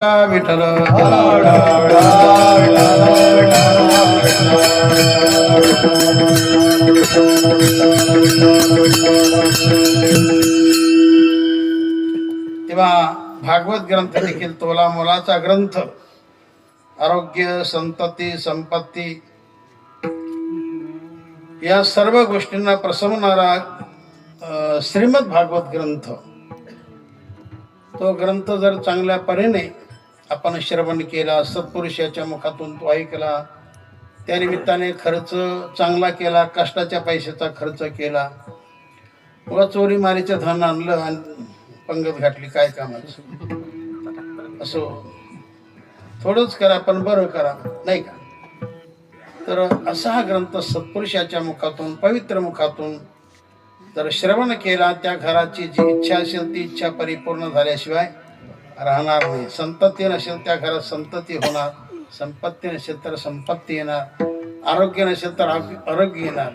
विठ्ठल तेव्हा भागवत ग्रंथ देखील तोला मोलाचा ग्रंथ. आरोग्य, संतती, संपत्ती या सर्व गोष्टींना प्रसवणारा श्रीमद भागवत ग्रंथ. तो ग्रंथ जर चांगल्या परीने आपण श्रवण केला, सत्पुरुषाच्या मुखातून तो ऐकला, त्या निमित्ताने खर्च चांगला केला, कष्टाच्या पैशाचा खर्च केला, व चोरी मारीचं धन आणलं आणि पंगत घातली, काय कामाचं. असो, थोडंच करा पण बरं करा, नाही का. तर असा हा ग्रंथ सत्पुरुषाच्या मुखातून, पवित्र मुखातून जर श्रवण केला, त्या घराची जी इच्छा असेल ती इच्छा परिपूर्ण झाल्याशिवाय राहणार नाही. संतती नसेल त्या घरात संतती होणार, संपत्ती नसेल तर संपत्ती येणार, आरोग्य नसेल तर आरोग्य येणार.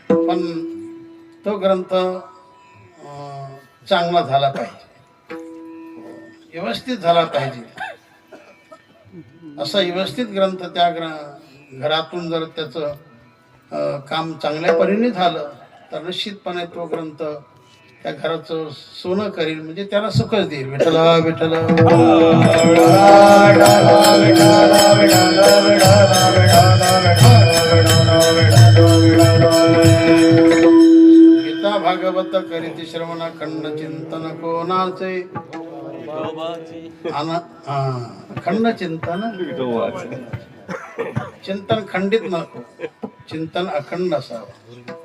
पण तो ग्रंथ चांगला झाला पाहिजे, व्यवस्थित झाला पाहिजे. असा व्यवस्थित ग्रंथ त्या घरातून जर त्याचं काम चांगल्या परीने झालं तर निश्चितपणे तो ग्रंथ त्या घराचं सोनं करील, म्हणजे त्याला सुखच देईल. विठ्ठल विठ्ठल. गीता भागवत करीती श्रवण खंड चिंतन कोणाचे, खंड चिंतन, चिंतन खंडित नको, चिंतन अखंड असावं.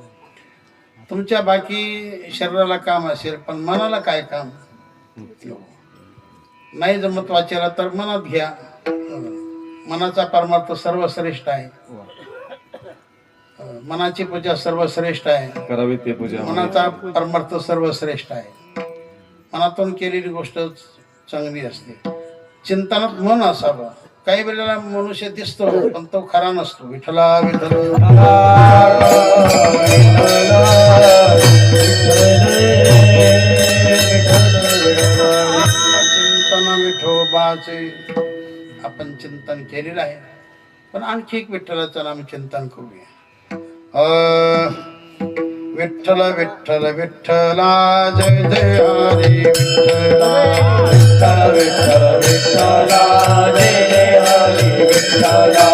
तुमच्या बाकी शरीराला काम असेल पण मनाला काय काम नाही जमत वाचायला तर मनात घ्या. मनाचा परमार्थ सर्वश्रेष्ठ आहे, मनाची पूजा सर्वश्रेष्ठ आहे, करावी ते पूजा. मनाचा परमार्थ सर्वश्रेष्ठ आहे. मनातून केलेली गोष्ट चांगली असते. चिंतनात मन असावं. काही वेळेला मनुष्य दिसतो पण तो खरा नसतो. विठ्ठला विठ्ठल. चिंतन विठोबाचे आपण चिंतन केलेलं आहे, पण आणखी एक विठ्ठलाचं नाम चिंतन करूया. विठ्ठल विठ्ठल विठ्ठला जय जय हरी विठ्ठला. विठ्ठल विठ्ठल विठ्ठला जय जय हरी विठ्ठला.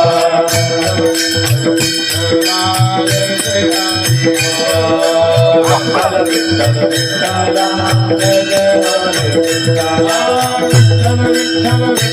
विठ्ठल विठ्ठल विठ्ठला जय जय हरी विठ्ठला. विठ्ठल विठ्ठल